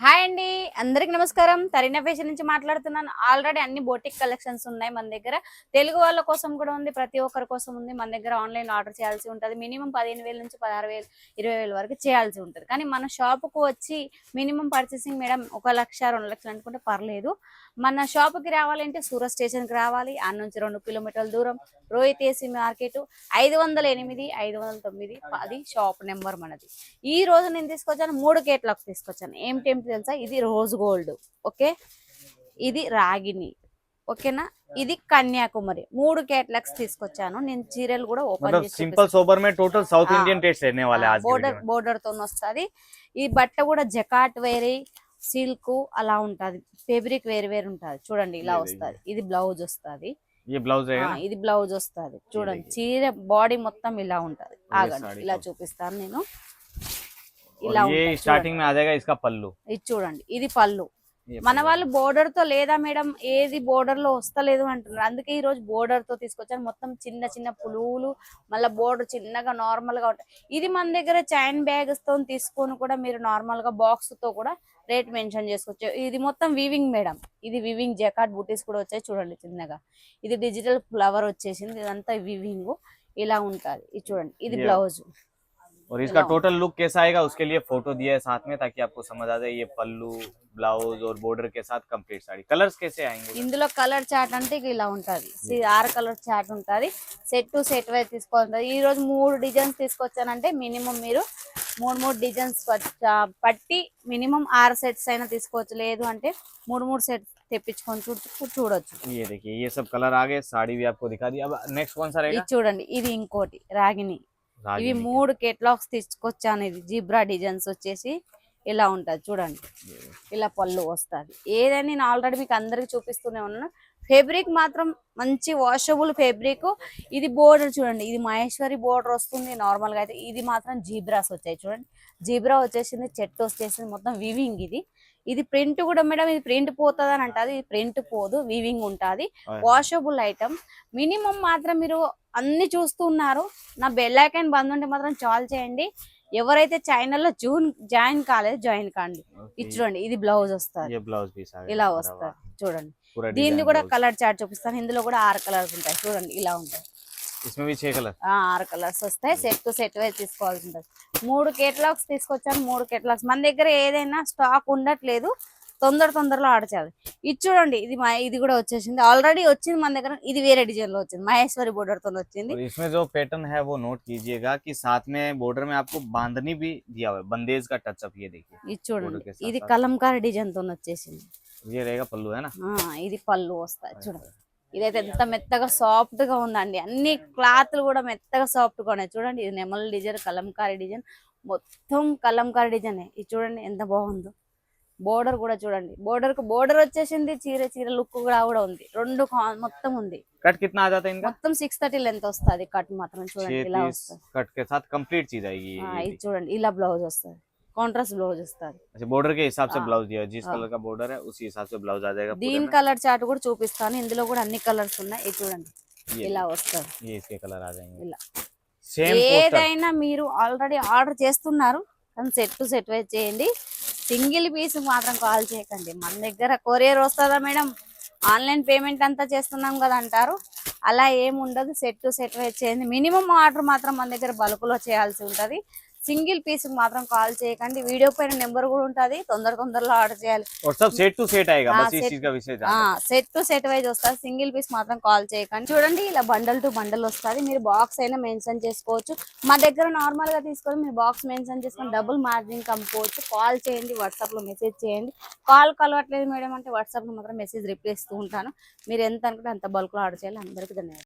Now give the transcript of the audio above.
Hi అండి, అందరికి నమస్కారం. తరీనా ఫ్యాషన్ నుంచి మాట్లాడుతున్నాను. ఆల్రెడీ అన్ని బోటిక్ కలెక్షన్స్ ఉన్నాయి మన దగ్గర. తెలుగు వాళ్ళ కోసం కూడా ఉంది, ప్రతి ఒక్కరి కోసం ఉంది. మన దగ్గర ఆన్లైన్ ఆర్డర్ చేయాల్సి ఉంటుంది. మినిమం 15,000 నుంచి 16,000 20,000 వరకు చేయాల్సి ఉంటుంది. కానీ మన షాపుకు వచ్చి మినిమం పర్చేసింగ్ మేడం 1 లక్ష 2 లక్షలు అనుకుంటే పర్లేదు. మన షాపుకి రావాలంటే సూరత్ స్టేషన్కి రావాలి. ఆ నుంచి 2 కిలోమీటర్ల దూరం, రోహిత్ ఏసీ మార్కెట్, 508 509 అది షాప్ నెంబర్ మనది. ఈ రోజు నేను తీసుకొచ్చాను 3 కేటలాగ్స్ తీసుకొచ్చాను. ఏమిటి తెలుసా? ఇది రోజ్ గోల్డ్, ఓకే, ఇది రాగిని, ఓకేనా, ఇది కన్యాకుమారి. 3 కేటలాగ్స్ తీసుకొచ్చాను నేను. చీరలు కూడా ఓపెన్ చేసి సింపుల్ సోబర్ మే టోటల్ సౌత్ ఇండియన్ టేస్ట్ रहने वाला है आज బోర్డర్ తో వస్తుంది. ఈ బట్ట కూడా జకాట్ వేరే, సిల్క్ అలా ఉంటది. ఫేబ్రిక్ వేరు వేరు ఉంటది. చూడండి ఇలా వస్తది. ఇది బ్లౌజ్ వస్తది. ఇది బ్లౌజ్ వస్తది. చూడండి చీర బాడీ మొత్తం ఇలా ఉంటది. ఆగండి ఇలా చూపిస్తాను నేను. ఇలా స్టార్టింగ్ में आ जाएगा इसका पल्लू. ఇది చూడండి, ఇది పళ్ళు. మన వాళ్ళు బోర్డర్ తో లేదా మేడం ఏది బోర్డర్ లో వస్తలేదు అంటున్నారు. అందుకే ఈ రోజు బోర్డర్ తో తీసుకొచ్చాను. మొత్తం చిన్న చిన్న పులువులు, మళ్ళీ బోర్డర్ చిన్నగా నార్మల్ గా ఉంటాయి. ఇది మన దగ్గర చైన్ బ్యాగ్స్ తో తీసుకొని కూడా మీరు నార్మల్ గా బాక్స్ తో కూడా రేట్ మెన్షన్ చేసుకోవచ్చు. ఇది మొత్తం వీవింగ్ మేడం. ఇది వీవింగ్ జకాట్ బూటీస్ కూడా వచ్చాయి. చూడండి చిన్నగా. ఇది డిజిటల్ ఫ్లవర్ వచ్చేసింది. ఇదంతా వీవింగ్ ఇలా ఉంటది. ఇది చూడండి, ఇది బ్లౌజ్. और इसका टोटल लुक कैसा आएगा उसके लिए फोटो दिया है साथ में, ताकि आपको समझ आ जाए. ये पल्लू, ब्लाउज और बॉर्डर के साथ कंप्लीट साड़ी. कलर्स कैसे आएंगे? ఇందులో కలర్ చార్ట్ అంటే ఇలా ఉంటది. 6 కలర్ చార్ట్ ఉంటది. సెట్ టు సెట్ వైజ్ తీసుకోవాలి. ఈ రోజు 3 డిజైన్స్ తీసుకొచ్చానంటే మినిమం మీరు 3 డిజైన్స్ పట్టి మినిమం 6 సెట్స్ అయినా తీసుకోవచ్చు. లేదు అంటే 3 సెట్స్ తెప్పించుకొని చూడొచ్చు. ये देखिए ये सब कलर आ गए. साड़ी भी आपको दिखा दी. अब नेक्स्ट कौन सा रहेगा? ఇది చూడండి, ఇది ఇంకోటి రాగిని. ఇవి 3 కేటలాగ్స్ తీసుకొచ్చాను. ఇది జీబ్రా డిజైన్స్ వచ్చేసి ఇలా ఉంటది. చూడండి ఇలా పళ్ళు వస్తుంది. ఏదైనా నేను ఆల్రెడీ మీకు అందరికి చూపిస్తూనే ఉన్నాను. ఫేబ్రిక్ మాత్రం మంచి వాషబుల్ ఫేబ్రిక్. ఇది బోర్డర్ చూడండి, ఇది మహేశ్వరి బోర్డర్ వస్తుంది. నార్మల్ గా అయితే ఇది మాత్రం జీబ్రాస్ వచ్చాయి. చూడండి జీబ్రా వచ్చేసింది, చెట్టు వచ్చేసింది, మొత్తం వీవింగ్. ఇది ప్రింట్ కూడా మేడం, ఇది ప్రింట్ పోతుంది అని అంటది. ఇది ప్రింట్ పోదు, వీవింగ్ ఉంటుంది. Washable item. మినిమం మాత్రం మీరు అన్ని చూస్తున్నారు. నా బెల్ ఐకాన్ బంద్ ఉంటే మాత్రం చాలు చేయండి. ఎవరైతే ఛానల్లో జాయిన్ కాలేదు జాయిన్ కాండి. ఇది చూడండి, ఇది బ్లౌజ్ వస్తుంది. ఇలా వస్తుంది. చూడండి దీన్ని కూడా కలర్ చార్ట్ చూపిస్తాను. ఇందులో కూడా 6 కలర్స్ ఉంటాయి. చూడండి ఇలా ఉంటాయి. 6 కలర్స్ వస్తాయి. సెట్ టు సెట్ వైజ్ తీసుకోవాల్సి ఉంటుంది. 3 కేటలాగ్స్ తీసుకొచ్చాను. 3 కేటలాగ్స్ మన దగ్గర ఏదైనా స్టాక్ ఉండట్లేదు. తొందరలో ఆర్డర్ చేయాలి. ఇది చూడండి, ఇది కూడా వచ్చేసింది. ఆల్రెడీ వచ్చింది మన దగ్గర. ఇది వేరే డిజైన్ లో వచ్చింది, మహేశ్వరి బోర్డర్ తో వచ్చింది. इसमें जो पैटर्न है वो नोट कीजिएगा कि साथ में बॉर्डर में आपको बांधनी भी दिया हुआ है, बंदेज का टचअप. ये देखिए ఇది చూడండి, ఇది కలంకారీ డిజైన్ తో వచ్చేసింది. ये रहेगा पल्लू है ना. ఇది పళ్ళు వస్తాయి. చూడండి ఇదైతే ఎంత మెత్తగా సాఫ్ట్ గా ఉందండి. అన్ని క్లాత్లు కూడా మెత్తగా సాఫ్ట్ గా ఉన్నాయి. చూడండి ఇది నెమల్ డిజైన్, కలంకారీ డిజైన్, మొత్తం కలంకారీ డిజైన్. ఇది చూడండి ఎంత బాగుందో. బోర్డర్ కూడా చూడండి, బోర్డర్ వచ్చేసింది. చీర లుక్ కూడా ఉంది. 2 మొత్తం ఉంది. कट कितना आ जाता है इनका? మొత్తం 630 లెంత్ వస్తుంది. కట్ మాత్రం చూడండి ఇలా వస్తుంది. कट के साथ कंप्लीट चीज आएगी. ఇది చూడండి ఇలా బ్లౌజ్ వస్తుంది. కాంట్రాస్ట్ బ్లౌజ్ వస్తుంది. अच्छा बॉर्डर के हिसाब से ब्लाउज दिया है. जिस कलर का बॉर्डर है उसी हिसाब से ब्लाउज आ जाएगा. దీని కలర్ చార్ట్ కూడా చూపిస్తాను. ఇందులో కూడా అన్ని కలర్స్ ఉన్నాయి. ఇది చూడండి ఇలా వస్తుంది. ये इसके कलर आ जाएंगे. ఇలా सेम ఏదైనా మీరు ఆల్రెడీ ఆర్డర్ చేస్తున్నారు కానీ సెట్ టు సెట్ వైజ్ చేయండి. సింగిల్ పీస్ మాత్రం కాల్ చేయకండి. మన దగ్గర కొరియర్ వస్తుందా మేడం, ఆన్లైన్ పేమెంట్ అంతా చేస్తున్నాం కదా అంటారు. అలా ఏముండదు. సెట్ టు సెట్ వైజ్ చేయండి. మినిమం ఆర్డర్ మాత్రం మన దగ్గర బల్క్లో చేయాల్సి ఉంటుంది. సింగిల్ పీస్ మాత్రం కాల్ చేయకండి. వీడియో పైన నెంబర్ కూడా ఉంటుంది. తొందరలో ఆర్డర్ చేయాలి. सेट टू सेट आएगा. बस इस चीज का विषय సెట్ టు సెట్ వైజ్ వస్తుంది. సింగిల్ పీస్ మాత్రం కాల్ చేయకండి. చూడండి ఇలా బండల్ టు బండల్ వస్తుంది. మీరు బాక్స్ అయినా మెన్షన్ చేసుకోవచ్చు. మా దగ్గర నార్మల్ గా తీసుకొని మీరు బాక్స్ మెన్షన్ చేసుకొని డబుల్ మార్జిన్ కమ్ముకోవచ్చు. కాల్ చేయండి, వాట్సాప్ లో మెసేజ్ చేయండి. కాల్ కలవట్లేదు మేడం అంటే వాట్సాప్ లో మాత్రం మెసేజ్ రిప్లై ఇస్తూ ఉంటాను. మీరు ఎంత అనుకుంటే అంత బల్క్ లో ఆర్డర్ చేయాలి. అందరికీ ధన్యవాదాలు.